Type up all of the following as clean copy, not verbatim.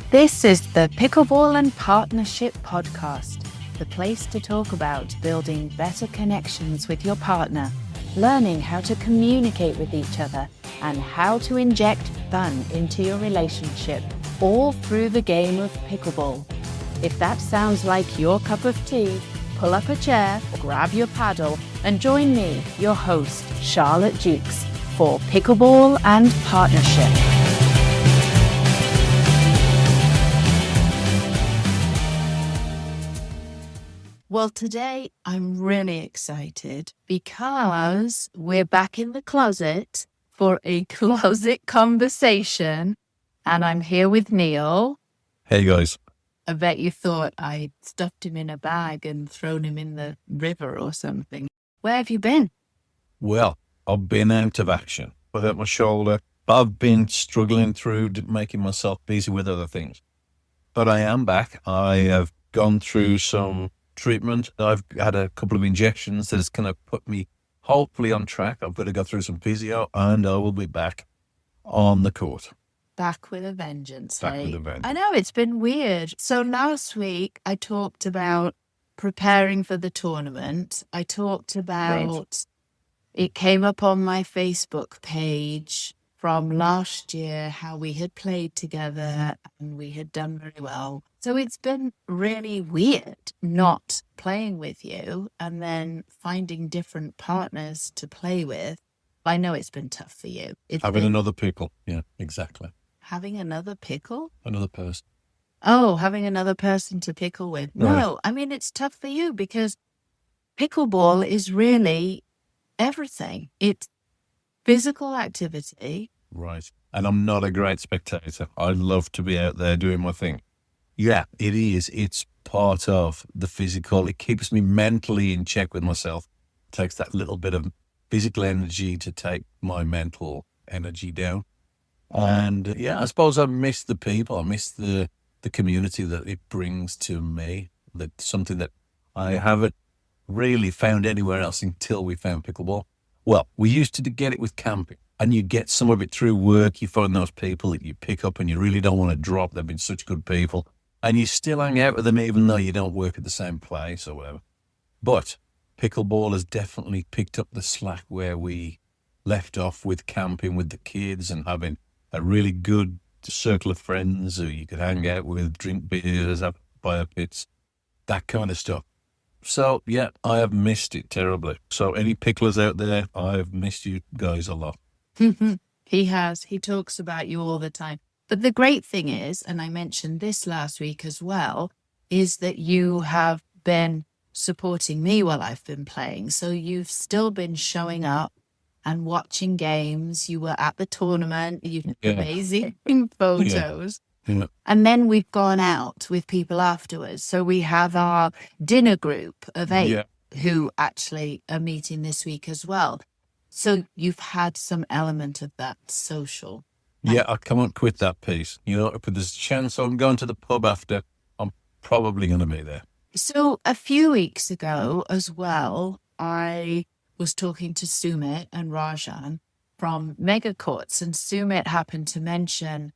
This is the Pickleball and Partnership podcast, the place to talk about building better connections with your partner, learning how to communicate with each other, and how to inject fun into your relationship, all through the game of pickleball. If that sounds like your cup of tea, pull up a chair, grab your paddle, and join me, your host, Charlotte Jukes, for Pickleball and Partnership. Well, today I'm really excited because we're back in the closet for a closet conversation, and I'm here with Neil. Hey guys. I bet you thought I stuffed him in a bag and thrown him in the river or something. Where have you been? Well, I've been out of action. I hurt my shoulder. I've been struggling through making myself busy with other things. But I am back. I have gone through some treatment. I've had a couple of injections that has kind of put me hopefully on track. I've got to go through some physio and I will be back on the court. Back with a vengeance. Back with a vengeance. I know, it's been weird. So last week I talked about preparing for the tournament. I talked about, it came up on my Facebook page from last year, how we had played together and we had done very well. So it's been really weird not playing with you and then finding different partners to play with. I know it's been tough for you. Having another pickle. Yeah, exactly. Having another pickle? Another person. Oh, having another person to pickle with. Right. No, I mean, it's tough for you because pickleball is really everything. It's physical activity. Right. And I'm not a great spectator. I love to be out there doing my thing. Yeah, it is. It's part of the physical. It keeps me mentally in check with myself. It takes that little bit of physical energy to take my mental energy down. And yeah, I suppose I miss the people. I miss the community that it brings to me. That's something that I haven't really found anywhere else until we found pickleball. Well, we used to get it with camping, and you get some of it through work. You find those people that you pick up and you really don't want to drop. They've been such good people. And you still hang out with them even though you don't work at the same place or whatever. But pickleball has definitely picked up the slack where we left off with camping with the kids and having a really good circle of friends who you could hang out with, drink beers, have fire pits, that kind of stuff. So, yeah, I have missed it terribly. So any picklers out there, I have missed you guys a lot. He has. He talks about you all the time. But the great thing is, and I mentioned this last week as well, is that you have been supporting me while I've been playing. So you've still been showing up and watching games. You were at the tournament. You've amazing photos. Yeah. And then we've gone out with people afterwards. So we have our dinner group of 8 who actually are meeting this week as well. So you've had some element of that social. Yeah, I can't quit that piece. You know, if there's a chance I'm going to the pub after, I'm probably going to be there. So a few weeks ago as well, I was talking to Sumit and Rajan from Mega Courts, and Sumit happened to mention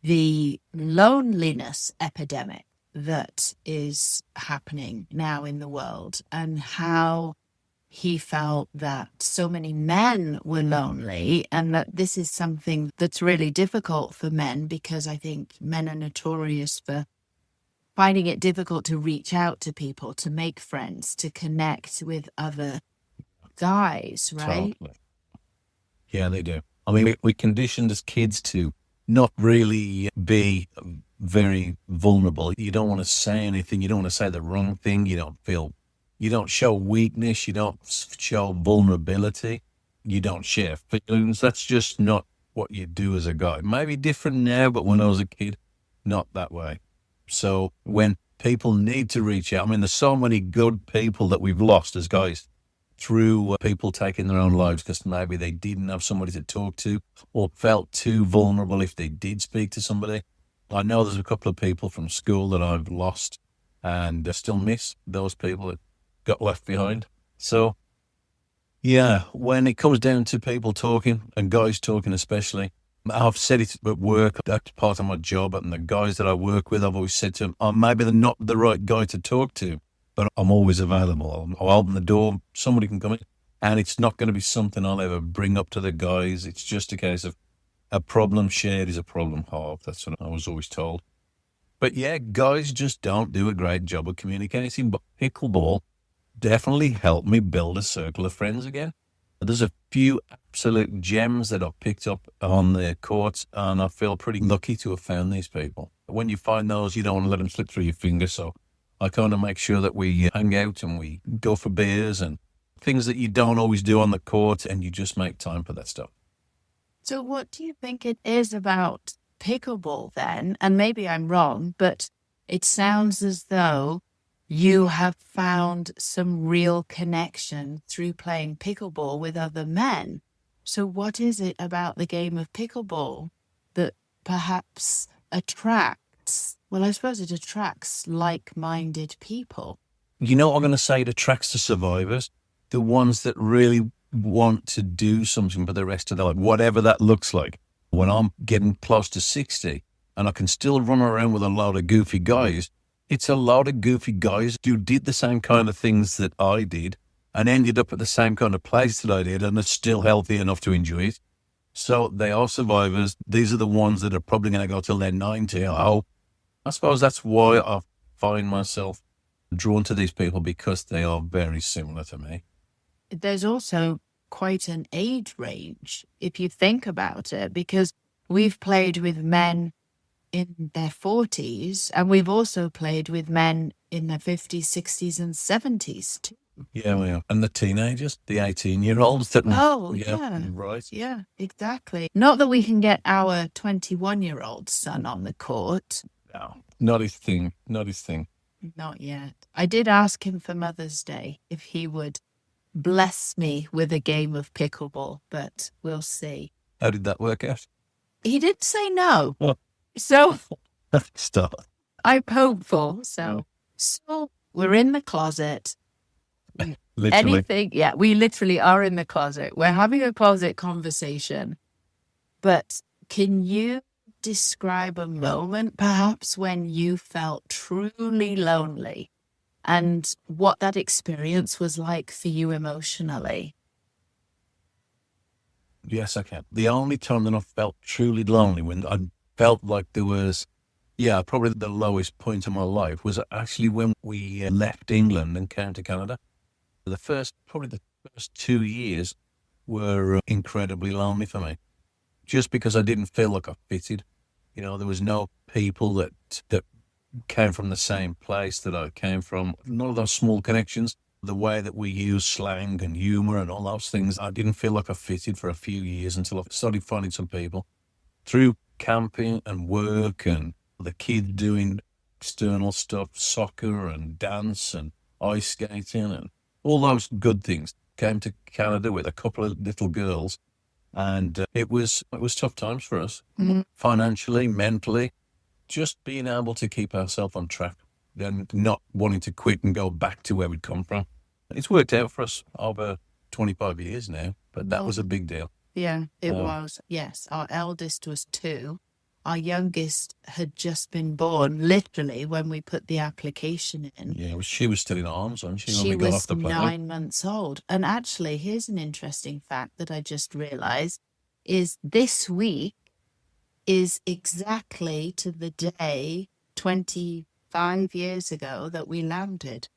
the loneliness epidemic that is happening now in the world and how he felt that so many men were lonely and that this is something that's really difficult for men because I think men are notorious for finding it difficult to reach out to people, to make friends, to connect with other guys, right? Totally. Yeah, they do. I mean, we're conditioned as kids to not really be very vulnerable. You don't want to say anything. You don't want to say the wrong thing. You don't show weakness. You don't show vulnerability. You don't share feelings. That's just not what you do as a guy. Maybe different now, but when I was a kid, not that way. So when people need to reach out, I mean, there's so many good people that we've lost as guys through people taking their own lives because maybe they didn't have somebody to talk to or felt too vulnerable if they did speak to somebody. I know there's a couple of people from school that I've lost and I still miss those people that got left behind. So, yeah, when it comes down to people talking and guys talking especially, I've said it at work, that's part of my job, and the guys that I work with, I've always said to them, oh, maybe they're not the right guy to talk to, but I'm always available. I'll open the door, somebody can come in, and it's not going to be something I'll ever bring up to the guys. It's just a case of a problem shared is a problem halved. That's what I was always told. But yeah, guys just don't do a great job of communicating, but pickleball definitely helped me build a circle of friends again. There's a few absolute gems that I've picked up on the courts, and I feel pretty lucky to have found these people. When you find those, you don't want to let them slip through your fingers. So I kind of make sure that we hang out and we go for beers and things that you don't always do on the court, and you just make time for that stuff. So what do you think it is about pickleball then? And maybe I'm wrong, but it sounds as though you have found some real connection through playing pickleball with other men. So what is it about the game of pickleball that perhaps attracts, well, I suppose it attracts like-minded people? You know what I'm going to say? It attracts the survivors, the ones that really want to do something for the rest of their life, whatever that looks like. When I'm getting close to 60 and I can still run around with a lot of goofy guys, it's a lot of goofy guys who did the same kind of things that I did and ended up at the same kind of place that I did and are still healthy enough to enjoy it. So they are survivors. These are the ones that are probably going to go till they're 90. I suppose that's why I find myself drawn to these people, because they are very similar to me. There's also quite an age range, if you think about it, because we've played with men in their 40s, and we've also played with men in their 50s, 60s, and 70s too. Yeah, we are. And the teenagers, the 18-year-olds that... Oh, yeah. Right. Yeah, exactly. Not that we can get our 21-year-old son on the court. No, not his thing. Not his thing. Not yet. I did ask him for Mother's Day if he would bless me with a game of pickleball, but we'll see. How did that work out? He did say no. Oh. So Stop. I'm hopeful. So we're in the closet. Literally. Anything. Yeah, we literally are in the closet. We're having a closet conversation. But can you describe a moment perhaps when you felt truly lonely and what that experience was like for you emotionally? Yes, I can. The only time that I felt truly lonely, when I felt like there was, probably the lowest point of my life, was actually when we left England and came to Canada. Probably the first 2 years were incredibly lonely for me, just because I didn't feel like I fitted. You know, there was no people that came from the same place that I came from. None of those small connections. The way that we use slang and humor and all those things, I didn't feel like I fitted for a few years until I started finding some people through camping and work and the kids doing external stuff, soccer and dance and ice skating and all those good things. Came to Canada with a couple of little girls, and it was tough times for us, financially, mentally, just being able to keep ourselves on track and not wanting to quit and go back to where we'd come from. It's worked out for us over 25 years now, but that was a big deal. Yeah, it was. Yes, our eldest was 2. Our youngest had just been born, literally, when we put the application in. Yeah, she was still in arms, wasn't she? She was 9 months old. And actually, here's an interesting fact that I just realized, is this week is exactly to the day 25 years ago that we landed.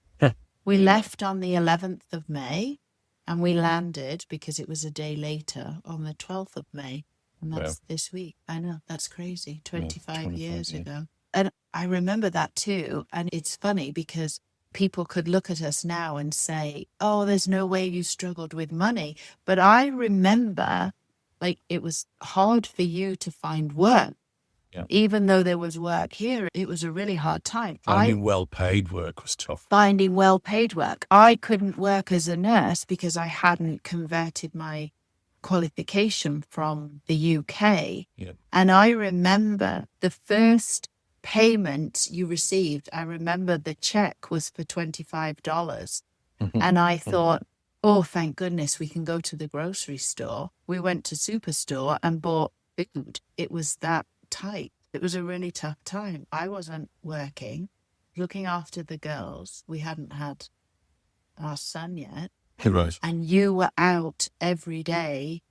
We left on the 11th of May, and we landed, because it was a day later, on the 12th of May. And that's this week. I know, that's crazy. 25 years ago. And I remember that too. And it's funny because people could look at us now and say, oh, there's no way you struggled with money. But I remember, like, it was hard for you to find work. Yeah. Even though there was work here, it was a really hard time. Finding well-paid work was tough. Finding well-paid work. I couldn't work as a nurse because I hadn't converted my qualification from the UK. Yeah. And I remember the first payment you received, I remember the check was for $25. And I thought, oh, thank goodness we can go to the grocery store. We went to Superstore and bought food. It was that tight. It was a really tough time. I wasn't working, looking after the girls. We hadn't had our son yet. Right. And you were out every day,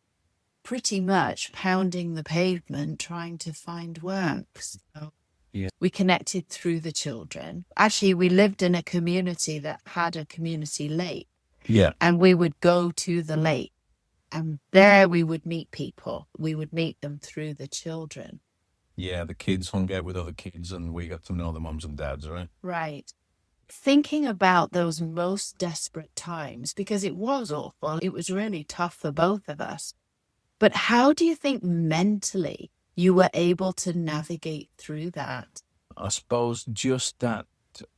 pretty much pounding the pavement, trying to find work. So Yeah. we connected through the children. Actually, we lived in a community that had a community lake. Yeah. And we would go to the lake. And there we would meet people. We would meet them through the children. Yeah, the kids hung out with other kids and we got to know the mums and dads, right? Right. Thinking about those most desperate times, because it was awful, it was really tough for both of us. But how do you think mentally you were able to navigate through that? I suppose just that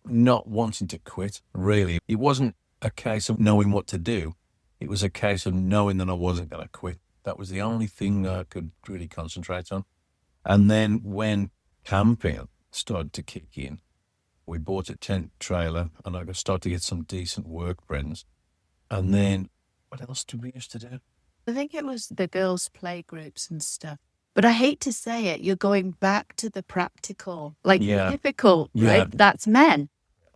not wanting to quit, really. It wasn't a case of knowing what to do. It was a case of knowing that I wasn't going to quit. That was the only thing I could really concentrate on. And then when camping started to kick in, we bought a tent trailer and I started to get some decent work friends. And then what else did we used to do? I think it was the girls' play groups and stuff. But I hate to say it, you're going back to the practical, like typical, right? That's men.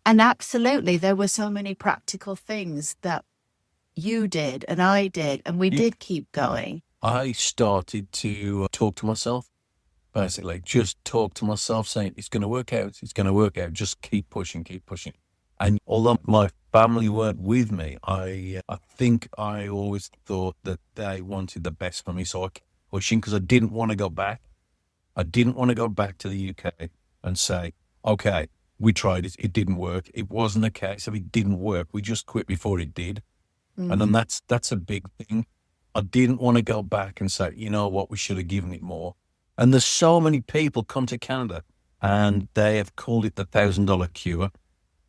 And absolutely, there were so many practical things that you did and I did, and we did keep going. I started to talk to myself, basically, just talk to myself saying, it's going to work out, it's going to work out, just keep pushing, keep pushing. And although my family weren't with me, I think I always thought that they wanted the best for me. So I kept pushing because I didn't want to go back. I didn't want to go back to the UK and say, okay, we tried it, it didn't work. It wasn't a case of it didn't work. We just quit before it did. And then that's a big thing. I didn't want to go back and say, you know what, we should have given it more. And there's so many people come to Canada and they have called it the $1,000 cure.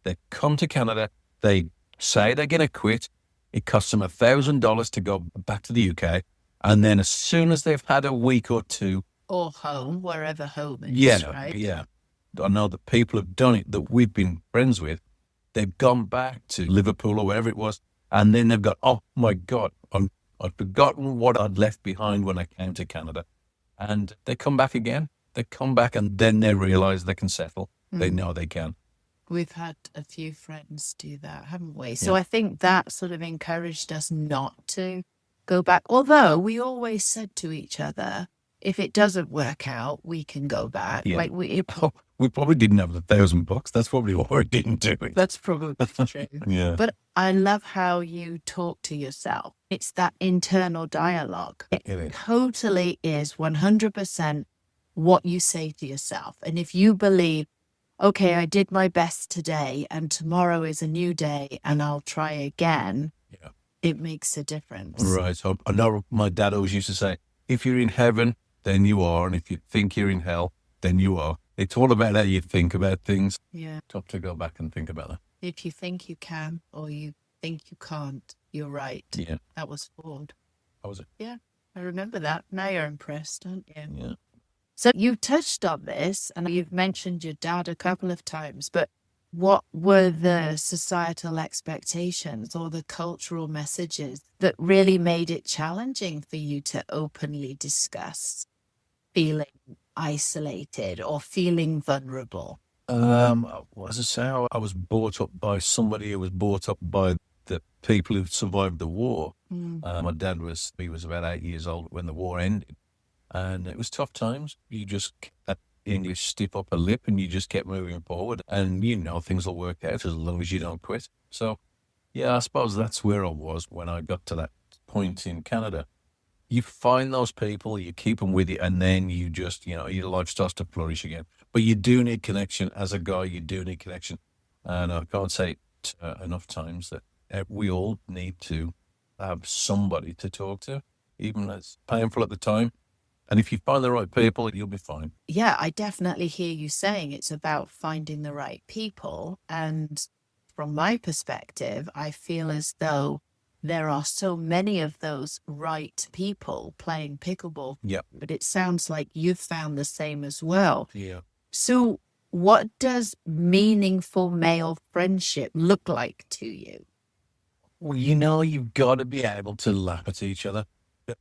They come to Canada, they say they're going to quit. It costs them $1,000 to go back to the UK. And then as soon as they've had a week or two. Or home, wherever home is, right? Yeah. I know that people have done it that we've been friends with. They've gone back to Liverpool or wherever it was. And then they've got, oh my God, I'd forgotten what I'd left behind when I came to Canada. And they come back again. They come back and then they realize they can settle. They know they can. We've had a few friends do that, haven't we? So I think that sort of encouraged us not to go back. Although we always said to each other, if it doesn't work out, we can go back. Yeah. Like we probably didn't have the $1,000. That's probably why we didn't do it. That's probably true. Yeah. But I love how you talk to yourself. It's that internal dialogue. It totally is 100% what you say to yourself. And if you believe, okay, I did my best today and tomorrow is a new day and I'll try again, it makes a difference. Right. So I know my dad always used to say, if you're in heaven, then you are. And if you think you're in hell, then you are. It's all about how you think about things. Yeah. Tough to go back and think about that. If you think you can or you think you can't, you're right. Yeah. That was Ford. How was it? Yeah. I remember that. Now you're impressed, aren't you? Yeah. So you touched on this and you've mentioned your dad a couple of times, but what were the societal expectations or the cultural messages that really made it challenging for you to openly discuss feeling isolated or feeling vulnerable? As I say, I was brought up by somebody who was brought up by the people who survived the war. My dad he was about 8 years old when the war ended. And it was tough times. You just kept the English stiff upper lip and you just kept moving forward. And things will work out as long as you don't quit. So, yeah, I suppose that's where I was when I got to that point in Canada. You find those people, you keep them with you, and then you just, your life starts to flourish again. But you do need connection. As a guy, you do need connection. And I can't say it enough times that we all need to have somebody to talk to, even though it's painful at the time. And if you find the right people, you'll be fine. Yeah, I definitely hear you saying it's about finding the right people. And from my perspective, I feel as though there are so many of those right people playing pickleball. Yeah. But it sounds like you've found the same as well. Yeah. So what does meaningful male friendship look like to you? Well, you've got to be able to laugh at each other.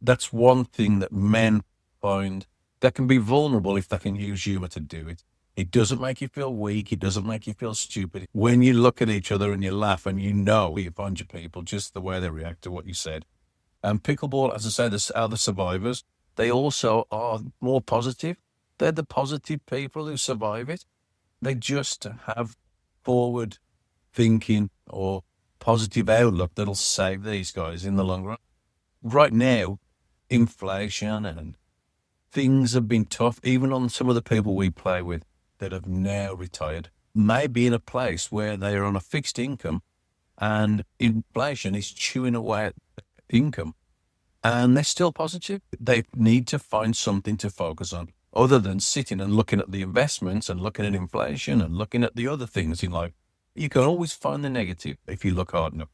That's one thing that men find They can be vulnerable if they can use humor to do it. It doesn't make you feel weak. It doesn't make you feel stupid. When you look at each other and you laugh and you know a bunch of people, just the way they react to what you said. And pickleball, as I say, the other survivors, they also are more positive. They're the positive people who survive it. They just have forward thinking or positive outlook that'll save these guys in the long run. Right now, inflation and things have been tough, even on some of the people we play with that have now retired, may be in a place where they are on a fixed income and inflation is chewing away at income. And they're still positive. They need to find something to focus on other than sitting and looking at the investments and looking at inflation and looking at the other things in life. You can always find the negative if you look hard enough.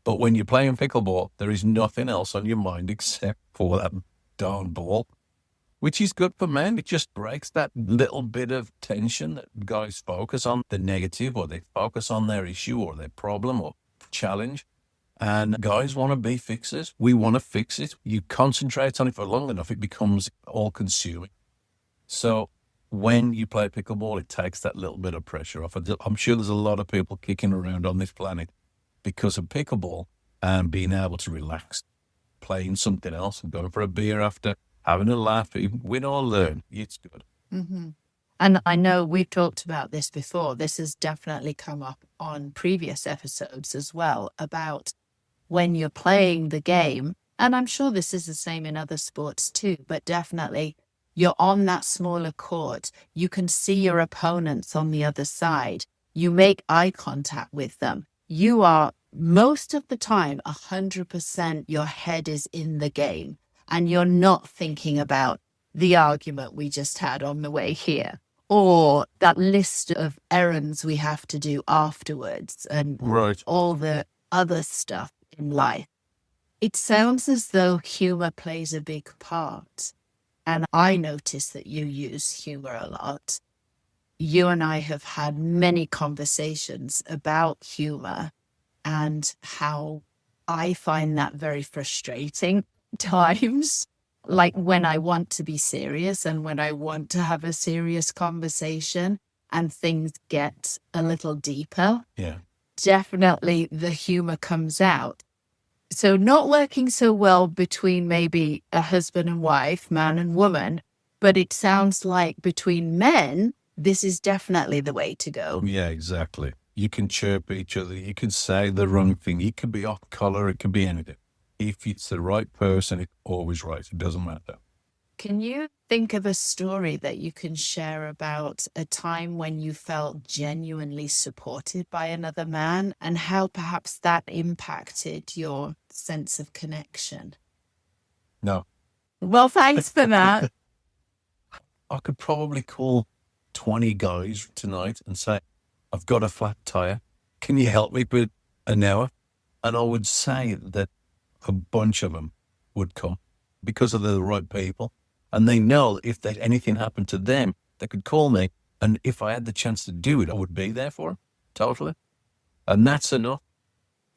But when you're playing pickleball, there is nothing else on your mind except for that darn ball, which is good for men. It just breaks that little bit of tension that guys focus on the negative, or they focus on their issue or their problem or challenge. And guys want to be fixers. We want to fix it. You concentrate on it for long enough, it becomes all-consuming. So when you play pickleball, it takes that little bit of pressure off. I'm sure there's a lot of people kicking around on this planet because of pickleball and being able to relax, playing something else and going for a beer after, having a laugh, win or learn. It's good. Mm-hmm. And I know we've talked about this before. This has definitely come up on previous episodes as well, about when you're playing the game, and I'm sure this is the same in other sports too, but definitely you're on that smaller court. You can see your opponents on the other side. You make eye contact with them. You are most of the time 100% your head is in the game, and you're not thinking about the argument we just had on the way here, or that list of errands we have to do afterwards, and Right. all the other stuff in life. It sounds as though humor plays a big part. And I notice that you use humor a lot. You and I have had many conversations about humor and how I find that very frustrating times, like when I want to be serious and when I want to have a serious conversation and things get a little deeper. Yeah. Definitely the humor comes out. So not working so well between maybe a husband and wife, man and woman, but it sounds like between men, this is definitely the way to go. Yeah, exactly. You can chirp each other. You can say the wrong thing. It could be off color. It could be anything. If it's the right person, it's always right. It doesn't matter. Can you think of a story that you can share about a time when you felt genuinely supported by another man and how perhaps that impacted your sense of connection? No. Well, thanks for that. I could probably call 20 guys tonight and say, I've got a flat tire. Can you help me with an hour? And I would say that a bunch of them would come because of the right people. And they know if anything happened to them, they could call me. And if I had the chance to do it, I would be there for them. Totally. And that's enough.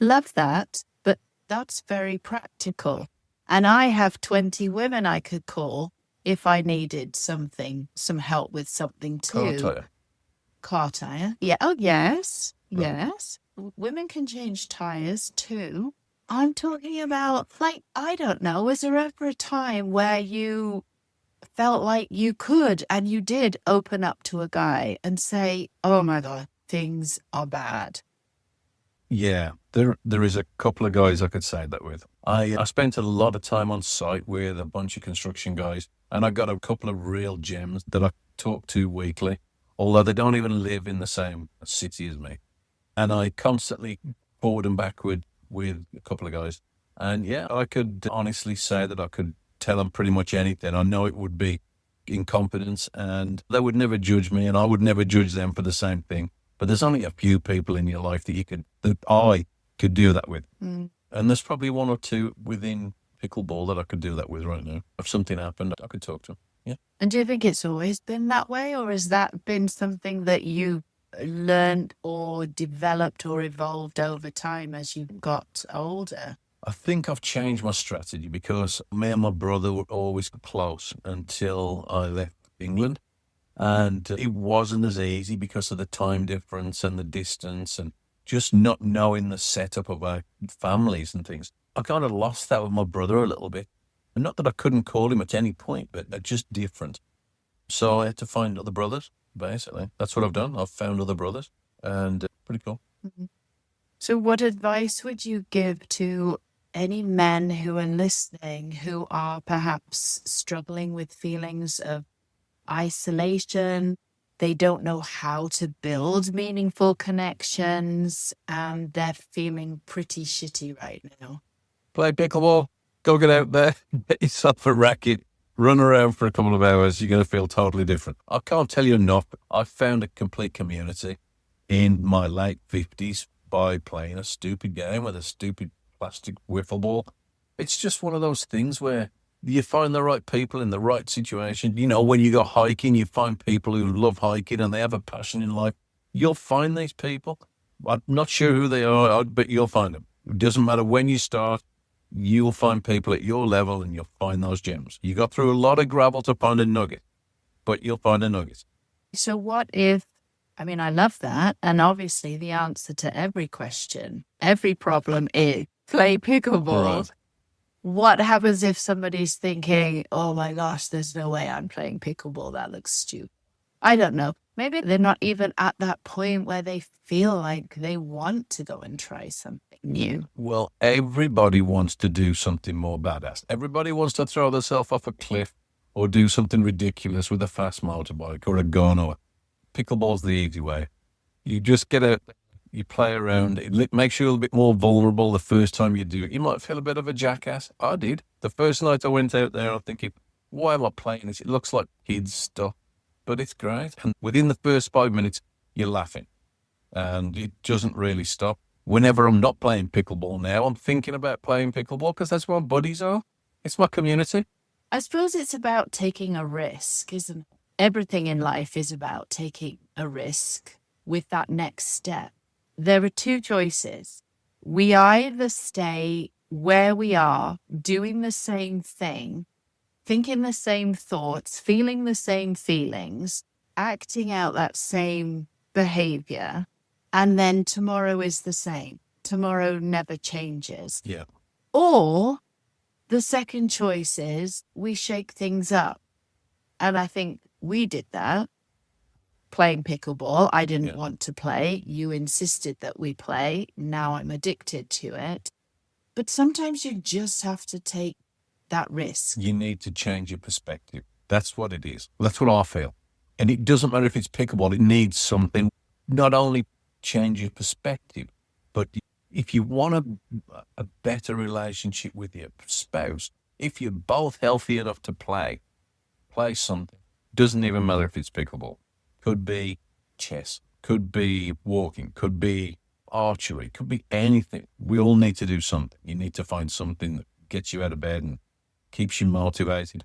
Love that. But that's very practical. And I have 20 women I could call if I needed something, some help with something too. Car tire. Car tire. Yeah. Oh, yes. Right. Yes. Women can change tires too. I'm talking about, like, I don't know, was there ever a time where you felt like you could and you did open up to a guy and say, oh my God, things are bad? Yeah, there is a couple of guys I could say that with. I spent a lot of time on site with a bunch of construction guys, and I got a couple of real gems that I talk to weekly, although they don't even live in the same city as me. And I constantly forward and backward with a couple of guys. And yeah, I could honestly say that I could tell them pretty much anything. I know it would be in confidence, and they would never judge me, and I would never judge them for the same thing. But there's only a few people in your life that I could do that with. Mm. And there's probably one or two within pickleball that I could do that with right now. If something happened, I could talk to them. Yeah. And do you think it's always been that way, or has that been something that you learned or developed or evolved over time as you got older? I think I've changed my strategy because me and my brother were always close until I left England. And it wasn't as easy because of the time difference and the distance and just not knowing the setup of our families and things. I kind of lost that with my brother a little bit. And not that I couldn't call him at any point, but they're just different. So I had to find other brothers, basically. That's what I've done. I've found other brothers and pretty cool. Mhm. So, what advice would you give to any men who are listening who are perhaps struggling with feelings of isolation? They don't know how to build meaningful connections and they're feeling pretty shitty right now. Play pickleball, go get out there, get yourself a racket, run around for a couple of hours. You're going to feel totally different. I can't tell you enough. I found a complete community in my late 50s by playing a stupid game with a stupid plastic wiffle ball. It's just one of those things where you find the right people in the right situation. You know, when you go hiking, you find people who love hiking and they have a passion in life. You'll find these people. I'm not sure who they are, but you'll find them. It doesn't matter when you start. You'll find people at your level and you'll find those gems. You got through a lot of gravel to find a nugget, but you'll find a nugget. So, what if, I mean, I love that. And obviously, the answer to every question, every problem is play pickleball. Right. What happens if somebody's thinking, oh my gosh, there's no way I'm playing pickleball? That looks stupid. I don't know. Maybe they're not even at that point where they feel like they want to go and try something new. Well, everybody wants to do something more badass. Everybody wants to throw themselves off a cliff or do something ridiculous with a fast motorbike or a gun. Or pickleball's the easy way. You just get out, you play around. It makes you a little bit more vulnerable the first time you do it. You might feel a bit of a jackass. I did. The first night I went out there, I'm thinking, why am I playing this? It looks like kids stuff, but it's great. And within the first 5 minutes, you're laughing and it doesn't really stop. Whenever I'm not playing pickleball now, I'm thinking about playing pickleball because that's where my buddies are. It's my community. I suppose it's about taking a risk, isn't it? Everything in life is about taking a risk with that next step. There are two choices. We either stay where we are, doing the same thing, thinking the same thoughts, feeling the same feelings, acting out that same behavior, and then tomorrow is the same. Tomorrow never changes. Yeah. Or the second choice is we shake things up. And I think we did that. Playing pickleball, I didn't want to play. You insisted that we play. Now I'm addicted to it. But sometimes you just have to take that risk. You need to change your perspective. That's what it is. That's what I feel. And it doesn't matter if it's pickleball, it needs something. Not only change your perspective, but if you want a better relationship with your spouse, if you're both healthy enough to play something. Doesn't even matter if it's pickleball. Could be chess, could be walking, could be archery, could be anything. We all need to do something. You need to find something that gets you out of bed and keeps you motivated.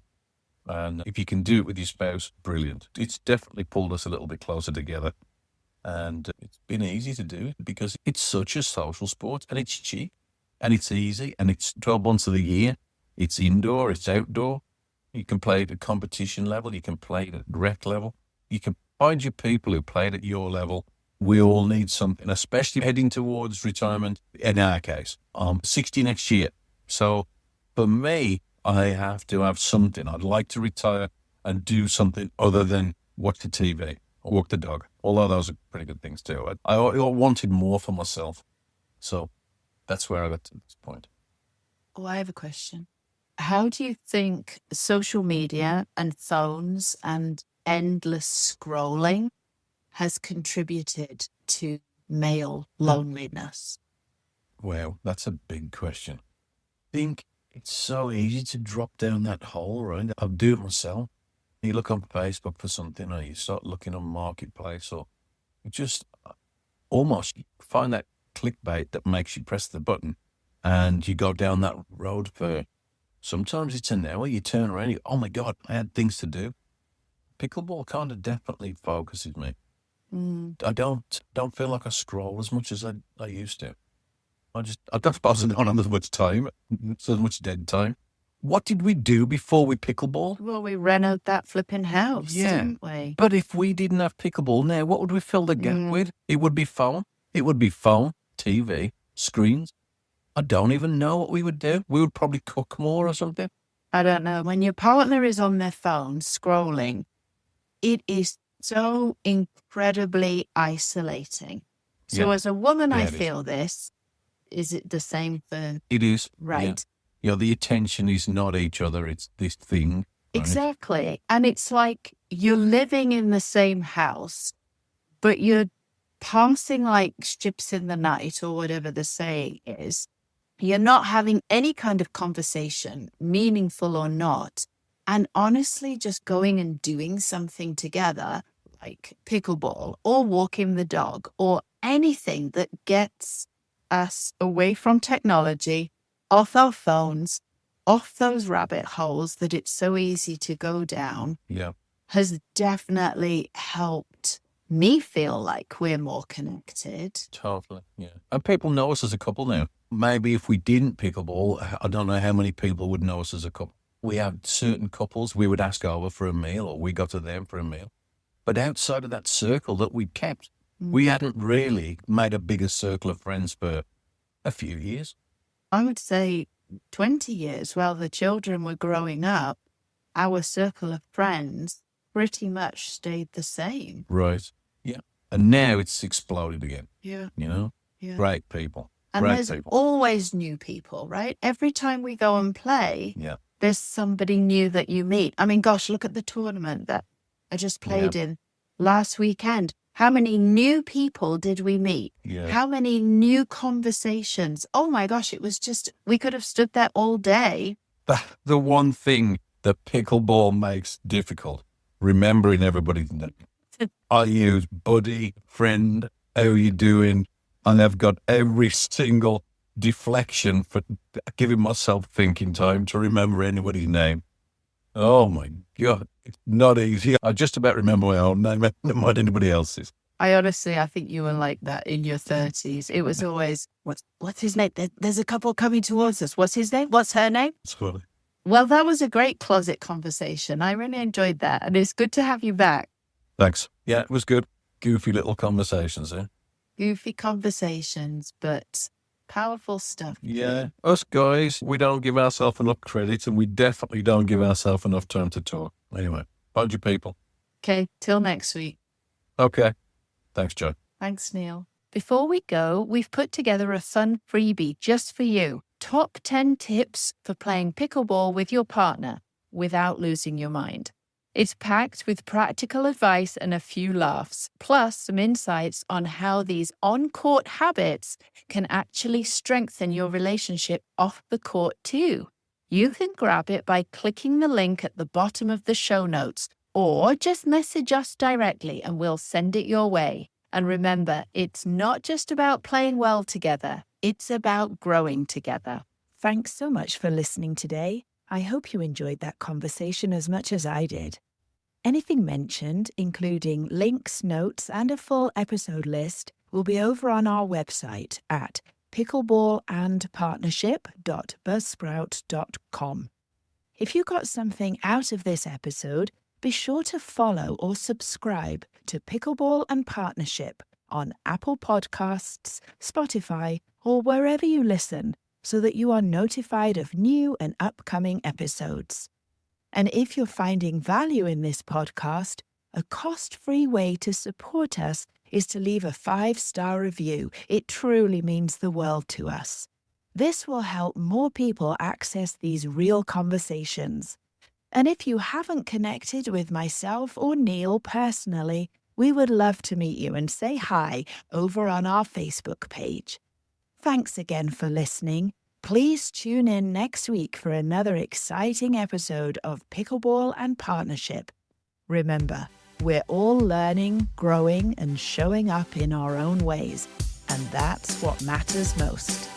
And if you can do it with your spouse, brilliant. It's definitely pulled us a little bit closer together. And it's been easy to do it because it's such a social sport and it's cheap and it's easy and it's 12 months of the year. It's indoor, it's outdoor. You can play at a competition level. You can play it at rec level. You can find your people who play it at your level. We all need something, especially heading towards retirement. In our case, I'm 60 next year. So for me, I have to have something. I'd like to retire and do something other than watch the TV or walk the dog. Although those are pretty good things too. I wanted more for myself. So that's where I got to this point. Oh, I have a question. How do you think social media and phones and endless scrolling has contributed to male loneliness? Well, that's a big question. I think it's so easy to drop down that hole, right? I'll do it myself. You look on Facebook for something or you start looking on Marketplace or you just almost find that clickbait that makes you press the button and you go down that road for sometimes it's an hour. You turn around, oh my God, I had things to do. Pickleball kind of definitely focuses me. I don't feel like I scroll as much as I used to. I don't suppose I don't have as much time, so much dead time. What did we do before we pickleball? Well, we ran out that flipping house, Yeah. didn't we? But if we didn't have pickleball now, what would we fill the gap with? It would be phone. It would be phone, TV, screens. I don't even know what we would do. We would probably cook more or something. I don't know. When your partner is on their phone scrolling, it is so incredibly isolating. So Yeah. as a woman, Yeah, I it is. feel this. Is it the same for... It is. Right. Yeah. The attention is not each other. It's this thing. Right? Exactly. And it's like you're living in the same house, but you're passing like ships in the night or whatever the saying is. You're not having any kind of conversation, meaningful or not. And honestly, just going and doing something together, like pickleball or walking the dog or anything that gets us away from technology, off our phones, off those rabbit holes that it's so easy to go down, Yeah. has definitely helped me feel like we're more connected. Totally. Yeah. And people know us as a couple now. Maybe if we didn't pickleball, I don't know how many people would know us as a couple. We have certain couples we would ask over for a meal, or we go to them for a meal. But outside of that circle that we'd kept, we hadn't really made a bigger circle of friends for a few years. I would say 20 years while the children were growing up, our circle of friends pretty much stayed the same. Right. Yeah. And now it's exploded again. Yeah. Yeah. Great people. And Great there's people. always new people, right? Every time we go and play, there's somebody new that you meet. I mean, gosh, look at the tournament that I just played in last weekend. How many new people did we meet? Yeah. How many new conversations? Oh my gosh, it was just, we could have stood there all day. The one thing that pickleball makes difficult, remembering everybody's name. I use buddy, friend, how you doing? And I've got every single deflection for giving myself thinking time to remember anybody's name. Oh my God, it's not easy. I just about remember my own name, never mind anybody else's. I think you were like that in your 30s. It was always, what's his name? There's a couple coming towards us. What's his name? What's her name? It's funny. Well, that was a great closet conversation. I really enjoyed that. And it's good to have you back. Thanks. Yeah, it was good. Goofy little conversations, eh? Goofy conversations, but powerful stuff. Yeah. Us guys, we don't give ourselves enough credit, and we definitely don't give ourselves enough time to talk. Anyway, hold you people. Okay, till next week. Okay. Thanks, Joe. Thanks, Neil. Before we go, we've put together a fun freebie just for you. Top 10 tips for playing pickleball with your partner without losing your mind. It's packed with practical advice and a few laughs, plus some insights on how these on-court habits can actually strengthen your relationship off the court too. You can grab it by clicking the link at the bottom of the show notes, or just message us directly and we'll send it your way. And remember, it's not just about playing well together, it's about growing together. Thanks so much for listening today. I hope you enjoyed that conversation as much as I did. Anything mentioned, including links, notes, and a full episode list, will be over on our website at pickleballandpartnership.buzzsprout.com. If you got something out of this episode, be sure to follow or subscribe to Pickleball and Partnership on Apple Podcasts, Spotify, or wherever you listen, so that you are notified of new and upcoming episodes. And if you're finding value in this podcast, a cost-free way to support us is to leave a 5-star review. It truly means the world to us. This will help more people access these real conversations. And if you haven't connected with myself or Neil personally, we would love to meet you and say hi over on our Facebook page. Thanks again for listening. Please tune in next week for another exciting episode of Pickleball and Partnership. Remember, we're all learning, growing, and showing up in our own ways, and that's what matters most.